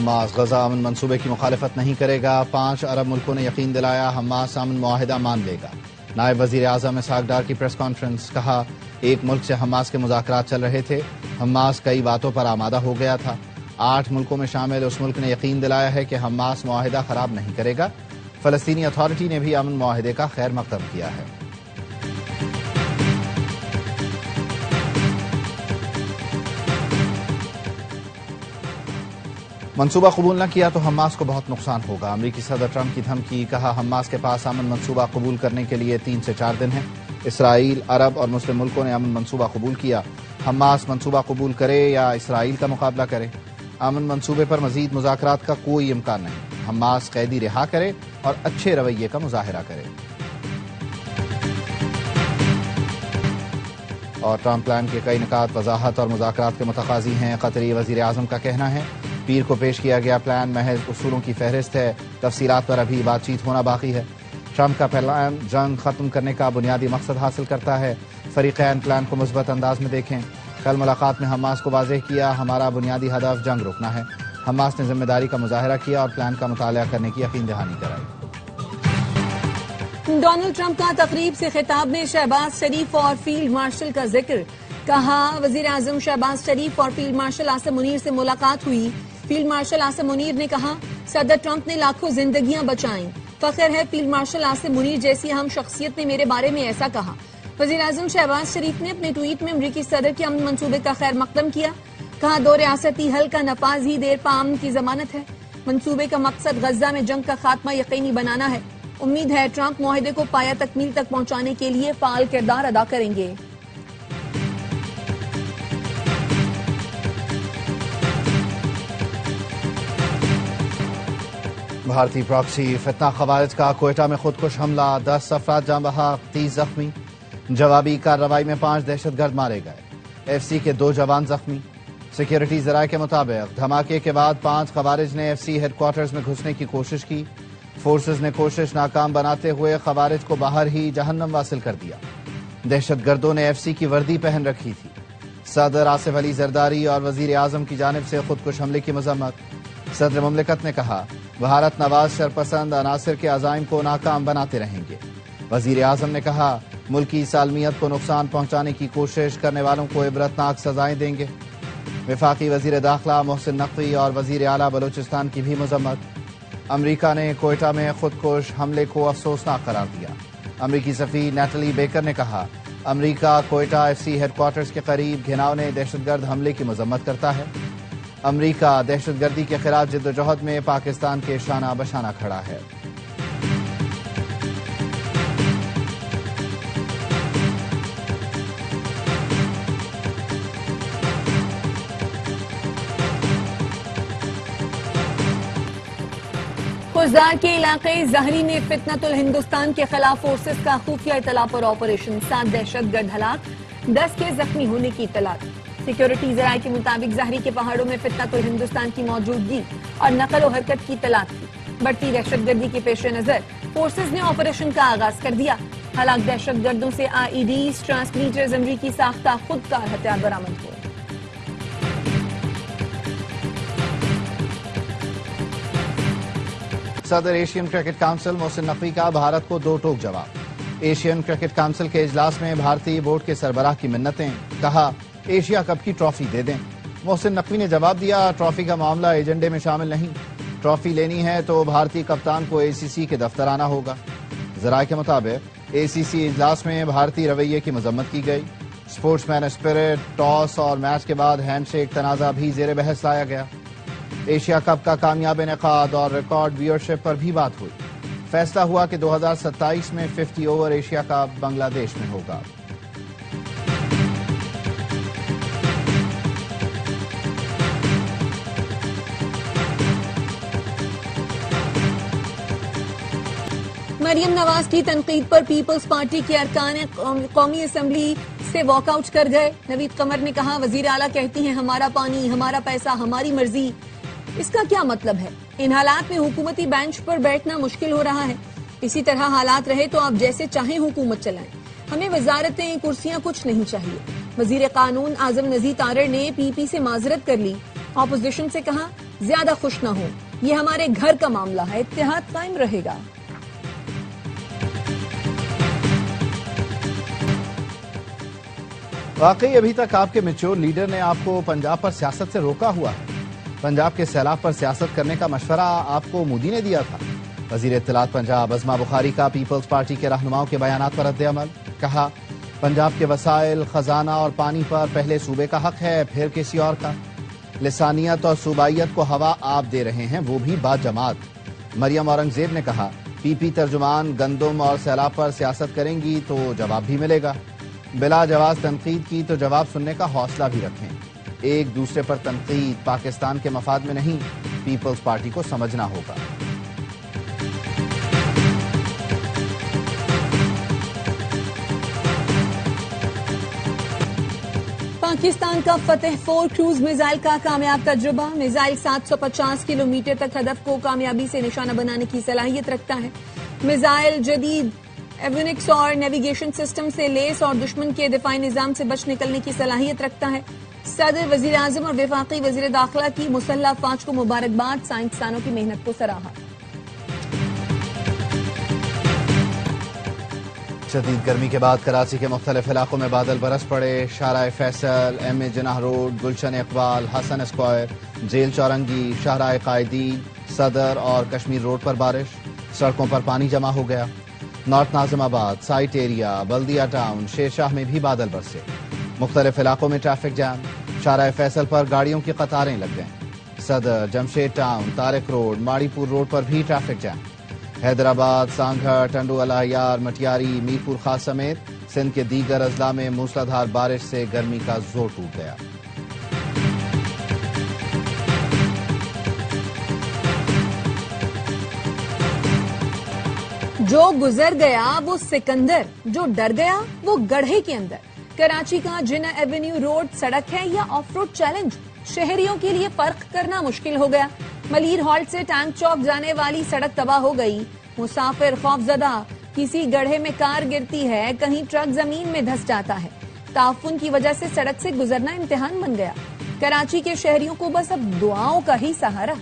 Hamas Gaza امن منصوبے کی مخالفت نہیں کرے گا، 5 عرب ملکوں نے یقین دلایا حماس امن معاہدہ مان لے گا۔ نائب وزیر اعظم اسحاق ڈار کی پریس کانفرنس، کہا ایک ملک سے حماس کے مذاکرات چل رہے تھے، حماس کئی باتوں پر آمادہ ہو گیا تھا، 8 ملکوں میں شامل اس ملک نے یقین دلایا ہے کہ حماس معاہدہ خراب نہیں کرے گا۔ فلسطینی اتھارٹی نے بھی امن معاہدے کا خیر مقدم کیا ہے۔ منصوبہ قبول نہ کیا تو حماس کو بہت نقصان ہوگا، امریکی صدر ٹرمپ کی دھمکی، کہا حماس کے پاس امن منصوبہ قبول کرنے کے لیے 3 سے 4 دن ہیں۔ اسرائیل، عرب اور مسلم ملکوں نے امن منصوبہ قبول کیا، حماس منصوبہ قبول کرے یا اسرائیل کا مقابلہ کرے، امن منصوبے پر مزید مذاکرات کا کوئی امکان نہیں، حماس قیدی رہا کرے اور اچھے رویے کا مظاہرہ کرے۔ اور ٹرمپ پلان کے کئی نکات وضاحت اور مذاکرات کے متقاضی ہیں، قطری وزیر اعظم کا کہنا ہے پیر کو پیش کیا گیا پلان محض اصولوں کی فہرست ہے، تفصیلات پر ابھی بات چیت ہونا باقی ہے۔ ٹرمپ کا پلان جنگ ختم کرنے کا بنیادی مقصد حاصل کرتا ہے، فریقین پلان کو مثبت انداز میں دیکھیں۔ کل ملاقات میں حماس کو واضح کیا ہمارا بنیادی ہدف جنگ روکنا ہے، حماس نے ذمہ داری کا مظاہرہ کیا اور پلان کا مطالعہ کرنے کی یقین دہانی کرائی۔ ڈونلڈ ٹرمپ کا تقریب سے خطاب میں شہباز شریف اور فیلڈ مارشل کا ذکر، کہا وزیر اعظم شہباز شریف اور فیلڈ مارشل عاصم منیر سے ملاقات ہوئی، فیلڈ مارشل عاصم منیر نے کہا صدر ٹرمپ نے لاکھوں زندگیاں بچائیں، فخر ہے فیلڈ مارشل عاصم منیر جیسی اہم شخصیت نے میرے بارے میں ایسا کہا۔ وزیر اعظم شہباز شریف نے اپنے ٹویٹ میں امریکی صدر کے امن منصوبے کا خیر مقدم کیا، کہا 2 ریاستی حل کا نفاذ ہی دیر پا امن کی ضمانت ہے، منصوبے کا مقصد غزہ میں جنگ کا خاتمہ یقینی بنانا ہے، امید ہے ٹرمپ معاہدے کو پایہ تکمیل تک پہنچانے کے لیے فعال کردار ادا کریں گے۔ بھارتی پراکسی فتنہ خوارج کا کوئٹہ میں خودکش حملہ، 10 افراد جاں بحق، 30 زخمی، جوابی کارروائی میں 5 دہشت گرد مارے گئے، ایف سی کے 2 جوان زخمی۔ سیکیورٹی ذرائع کے مطابق دھماکے کے بعد 5 خوارج نے ایف سی ہیڈ کوارٹرز میں گھسنے کی کوشش کی، فورسز نے کوشش ناکام بناتے ہوئے خوارج کو باہر ہی جہنم واصل کر دیا۔ دہشت گردوں نے ایف سی کی وردی پہن رکھی تھی۔ صدر آصف علی زرداری اور وزیر اعظم کی جانب سے خودکش حملے کی مذمت، صدر مملکت نے کہا بھارت نواز شرپسند عناصر کے عزائم کو ناکام بناتے رہیں گے۔ وزیر اعظم نے کہا ملکی سالمیت کو نقصان پہنچانے کی کوشش کرنے والوں کو عبرتناک سزائیں دیں گے۔ وفاقی وزیر داخلہ محسن نقوی اور وزیر اعلیٰ بلوچستان کی بھی مذمت، امریکہ نے کوئٹہ میں خودکش حملے کو افسوسناک قرار دیا۔ امریکی سفیر نیٹلی بیکر نے کہا امریکہ کوئٹہ ایف سی ہیڈ کوارٹرز کے قریب گھناؤنے دہشت گرد حملے کی مذمت کرتا ہے۔ امریکہ دہشت گردی کے خلاف جدوجہد میں پاکستان کے شانہ بشانہ کھڑا ہے۔ خزدار کے علاقے زہری میں فتنۃ الہندوستان کے خلاف فورسز کا خفیہ اطلاع پر آپریشن، 7 دہشت گرد ہلاک، 10 کے زخمی ہونے کی اطلاع۔ سیکیورٹی ذرائع کے مطابق زہری کے پہاڑوں میں فتنۃ الہندوستان کی موجودگی اور نقل و حرکت کی اطلاع تھی۔ بڑھتی دہشت گردی کے پیش نظر فورسز نے آپریشن کا آغاز کر دیا۔ ہلاک دہشت گردوں سے آئی ای ڈیز، ٹرانسمیٹرز، امریکی ساختہ خودکار ہتھیار برآمد ہوئے۔ صدر Asian cricket council Mohsin Naqvi کا بھارت کو 2 ٹوک جواب۔ ایشین کرکٹ کونسل کے اجلاس میں بھارتی بورڈ کے سربراہ کی منتیں، کہا ایشیا کپ کی ٹرافی دے دیں۔ محسن نقوی نے جواب دیا ٹرافی کا معاملہ ایجنڈے میں شامل نہیں، ٹرافی لینی ہے تو بھارتی کپتان کو اے سی سی کے دفتر آنا ہوگا۔ ذرائع کے مطابق اے سی سی اجلاس میں بھارتی رویے کی مذمت کی گئی، سپورٹس مین اسپرٹ، ٹاس اور میچ کے بعد ہینڈ شیک تنازع بھی زیر بحث لایا گیا۔ ایشیا کپ کا کامیاب انعقاد اور ریکارڈ ویورشپ پر بھی بات ہوئی۔ فیصلہ ہوا کہ 2027 میں 50 اوور ایشیا کپ بنگلہ دیش میں ہوگا۔ مریم نواز کی تنقید پر پیپلز پارٹی کے ارکان قومی اسمبلی سے واک آؤٹ کر گئے۔ نوید قمر نے کہا وزیر اعلیٰ کہتی ہیں ہمارا پانی، ہمارا پیسہ، ہماری مرضی، اس کا کیا مطلب ہے؟ ان حالات میں حکومتی بینچ پر بیٹھنا مشکل ہو رہا ہے، اسی طرح حالات رہے تو آپ جیسے چاہیں حکومت چلائیں، ہمیں وزارتیں، کرسیاں کچھ نہیں چاہیے۔ وزیر قانون اعظم نذیر تارڑ نے پی پی سے معذرت کر لی، اپوزیشن سے کہا زیادہ خوش نہ ہو، یہ ہمارے گھر کا معاملہ ہے، اتحاد قائم رہے گا۔ واقعی ابھی تک آپ کے میچور لیڈر نے آپ کو پنجاب پر سیاست سے روکا ہوا ہے۔ پنجاب کے سیلاب پر سیاست کرنے کا مشورہ آپ کو مودی نے دیا تھا۔ وزیر اطلاعات پنجاب عظما بخاری کا پیپلز پارٹی کے رہنماؤں کے بیانات پر رد عمل، کہا پنجاب کے وسائل، خزانہ اور پانی پر پہلے صوبے کا حق ہے، پھر کسی اور کا۔ لسانیت اور صوبائیت کو ہوا آپ دے رہے ہیں، وہ بھی با جماعت۔ مریم اورنگزیب نے کہا پی پی ترجمان گندم اور سیلاب پر سیاست کریں گی تو جواب بھی ملے گا۔ بلا جواز تنقید کی تو جواب سننے کا حوصلہ بھی رکھیں۔ ایک دوسرے پر تنقید پاکستان کے مفاد میں نہیں، پیپلز پارٹی کو سمجھنا ہوگا۔ پاکستان کا فتح 4 کروز میزائل کا کامیاب تجربہ، میزائل 750 کلومیٹر تک ہدف کو کامیابی سے نشانہ بنانے کی صلاحیت رکھتا ہے۔ میزائل جدید ایوینکس اور نیویگیشن سسٹم سے لیس اور دشمن کے دفاعی نظام سے بچ نکلنے کی صلاحیت رکھتا ہے۔ صدر، وزیر اعظم اور وفاقی وزیر داخلہ کی مسلح افواج کو مبارکباد، سائنسدانوں کی محنت کو سراہا۔ شدید گرمی کے بعد کراچی کے مختلف علاقوں میں بادل برس پڑے۔ شاہراہ فیصل، ایم اے جناح روڈ، گلشن اقبال، حسن اسکوائر، جیل چورنگی، شاہراہ قائدین، صدر اور کشمیر روڈ پر بارش، سڑکوں پر پانی جمع ہو گیا۔ نارتھ ناظم آباد، سائٹ ایریا، بلدیہ ٹاؤن، شیر شاہ میں بھی بادل برسے۔ مختلف علاقوں میں ٹریفک جام، شاہراہ فیصل پر گاڑیوں کی قطاریں لگ گئیں۔ صدر، جمشید ٹاؤن، طارق روڈ، ماڑی پور روڈ پر بھی ٹریفک جام۔ حیدرآباد، سانگھر، ٹنڈو الہیار، مٹیاری، میرپور خاص سمیت سندھ کے دیگر اضلاع میں موسلادھار بارش سے گرمی کا زور ٹوٹ گیا۔ جو گزر گیا وہ سکندر، جو ڈر گیا وہ گڑھے کے اندر۔ کراچی کا جنا ایونیو روڈ سڑک ہے یا آف روڈ چیلنج، شہریوں کے لیے فرق کرنا مشکل ہو گیا۔ ملیر ہالٹ سے ٹینک چوک جانے والی سڑک تباہ ہو گئی، مسافر خوف زدہ، کسی گڑھے میں کار گرتی ہے، کہیں ٹرک زمین میں دھس جاتا ہے۔ تعفن کی وجہ سے سڑک سے گزرنا امتحان بن گیا۔ کراچی کے شہریوں کو بس اب دعاؤں کا ہی سہارا۔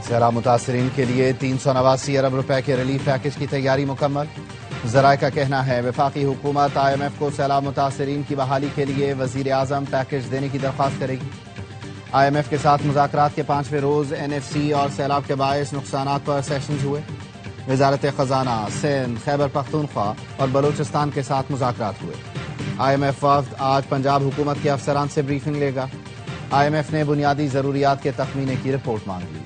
سیلاب متاثرین کے لیے 389 ارب روپے کے ریلیف پیکج کی تیاری مکمل۔ ذرائع کا کہنا ہے وفاقی حکومت آئی ایم ایف کو سیلاب متاثرین کی بحالی کے لیے وزیر اعظم پیکج دینے کی درخواست کرے گی۔ آئی ایم ایف کے ساتھ مذاکرات کے 5ویں روز این ایف سی اور سیلاب کے باعث نقصانات پر سیشنز ہوئے۔ وزارت خزانہ، سندھ، خیبر پختونخوا اور بلوچستان کے ساتھ مذاکرات ہوئے۔ آئی ایم ایف وفد آج پنجاب حکومت کے افسران سے بریفنگ لے گا۔ آئی ایم ایف نے بنیادی ضروریات کے تخمینے کی رپورٹ مانگ لی۔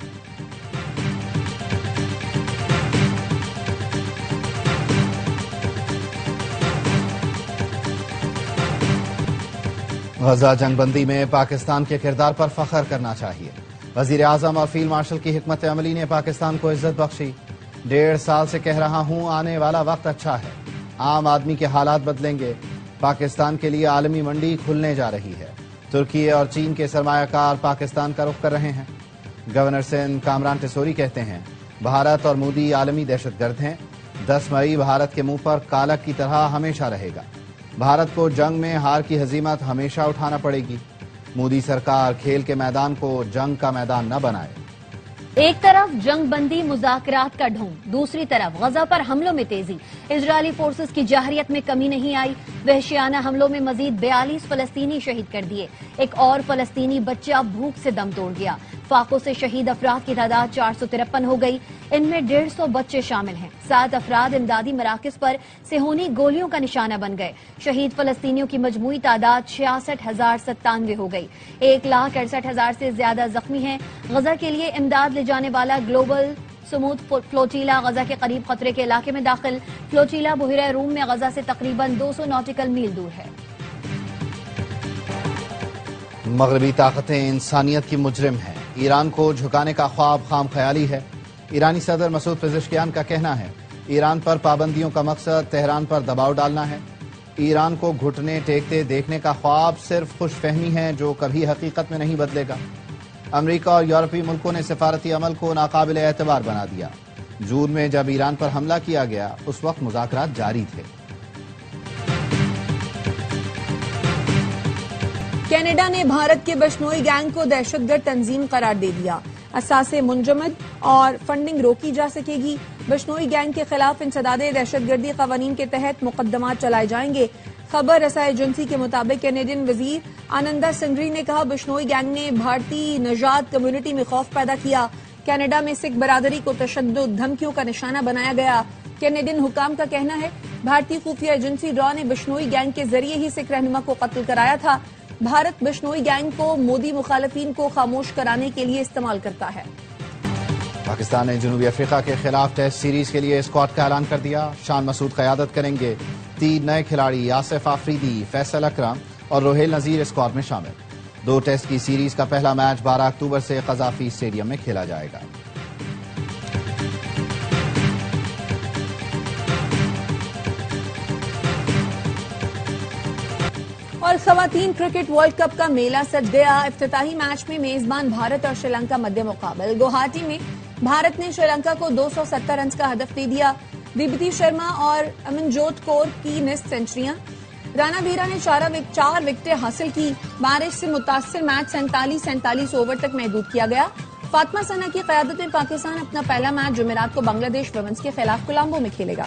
غزہ جنگ بندی میں پاکستان کے کردار پر فخر کرنا چاہیے۔ وزیر اعظم اور فیلڈ مارشل کی حکمت عملی نے پاکستان کو عزت بخشی۔ 1.5 سال سے کہہ رہا ہوں آنے والا وقت اچھا ہے، عام آدمی کے حالات بدلیں گے، پاکستان کے لیے عالمی منڈی کھلنے جا رہی ہے، ترکی اور چین کے سرمایہ کار پاکستان کا رخ کر رہے ہیں۔ گورنر سندھ کامران ٹیسوری کہتے ہیں بھارت اور مودی عالمی دہشت گرد ہیں، 10 مئی بھارت کے منہ پر کالک کی طرح ہمیشہ رہے گا۔ بھارت کو جنگ میں ہار کی ہزیمت ہمیشہ اٹھانا پڑے گی۔ مودی سرکار کھیل کے میدان کو جنگ کا میدان نہ بنائے۔ ایک طرف جنگ بندی مذاکرات کا ڈھونگ، دوسری طرف غزہ پر حملوں میں تیزی۔ اسرائیلی فورسز کی جارحیت میں کمی نہیں آئی، وحشیانہ حملوں میں مزید 42 فلسطینی شہید کر دیے، ایک اور فلسطینی بچہ بھوک سے دم توڑ گیا۔ فاقوں سے شہید افراد کی تعداد 453 ہو گئی، ان میں 150 بچے شامل ہیں۔ 7 افراد امدادی مراکز پر صہیونی گولیوں کا نشانہ بن گئے۔ شہید فلسطینیوں کی مجموعی تعداد 66,097 ہو گئی، 1,68,000 سے زیادہ زخمی ہیں۔ غزہ کے لیے امداد لے جانے والا گلوبل سمود فلوٹیلا غزہ کے قریب خطرے کے علاقے میں داخل۔ فلوٹیلا بحیرہ روم میں غزہ سے تقریباً 200 ناٹیکل میل دور ہے۔ مغربی طاقتیں انسانیت کی مجرم ہیں، ایران کو جھکانے کا خواب خام خیالی ہے۔ ایرانی صدر مسعود پزشکیان کا کہنا ہے ایران پر پابندیوں کا مقصد تہران پر دباؤ ڈالنا ہے۔ ایران کو گھٹنے ٹیکتے دیکھنے کا خواب صرف خوش فہمی ہے جو کبھی حقیقت میں نہیں بدلے گا۔ امریکہ اور یورپی ملکوں نے سفارتی عمل کو ناقابل اعتبار بنا دیا۔ جون میں جب ایران پر حملہ کیا گیا اس وقت مذاکرات جاری تھے۔ کینیڈا نے بھارت کے بشنوئی گینگ کو دہشت گرد تنظیم قرار دے دیا. اثاثے منجمد اور فنڈنگ روکی جا سکے گی. بشنوئی گینگ کے خلاف انسداد دہشت گردی قوانین کے تحت مقدمات چلائے جائیں گے. خبر رساں ایجنسی کے مطابق کینیڈین وزیر آنندا سنگری نے کہا بشنوئی گینگ نے بھارتی نژاد کمیونٹی میں خوف پیدا کیا. کینیڈا میں سکھ برادری کو تشدد دھمکیوں کا نشانہ بنایا گیا. کینیڈین حکام کا کہنا ہے بھارتی خفیہ ایجنسی را نے بشنوئی گینگ کے ذریعے ہی سکھ رہنما کو قتل کرایا تھا. بھارت بشنوئی گینگ کو مودی مخالفین کو خاموش کرانے کے لیے استعمال کرتا ہے. پاکستان نے جنوبی افریقہ کے خلاف ٹیسٹ سیریز کے لیے اسکواڈ کا اعلان کر دیا. شان مسعود قیادت کریں گے. 3 نئے کھلاڑی آصف آفریدی، فیصل اکرم اور روہیل نذیر اسکواڈ میں شامل. 2 ٹیسٹ کی سیریز کا پہلا میچ 12 اکتوبر سے قذافی اسٹیڈیم میں کھیلا جائے گا. اور خواتین کرکٹ ورلڈ کپ کا میلہ سج گیا. افتتاحی میچ میں میزبان بھارت اور شری لنکا مد مقابل. گوہاٹی میں بھارت نے شری لنکا کو 270 رنز کا ہدف دے دیا. دیپتی شرما اور امنجوت کور کی نصف سنچریاں. رانا ویرا نے 4 وکٹیں حاصل کی. بارش سے متاثر میچ 47 اوور تک محدود کیا گیا. فاطمہ ثنا کی قیادت میں پاکستان اپنا پہلا میچ جمعرات کو بنگلہ دیش ویمنز کے خلاف کولمبو میں کھیلے گا.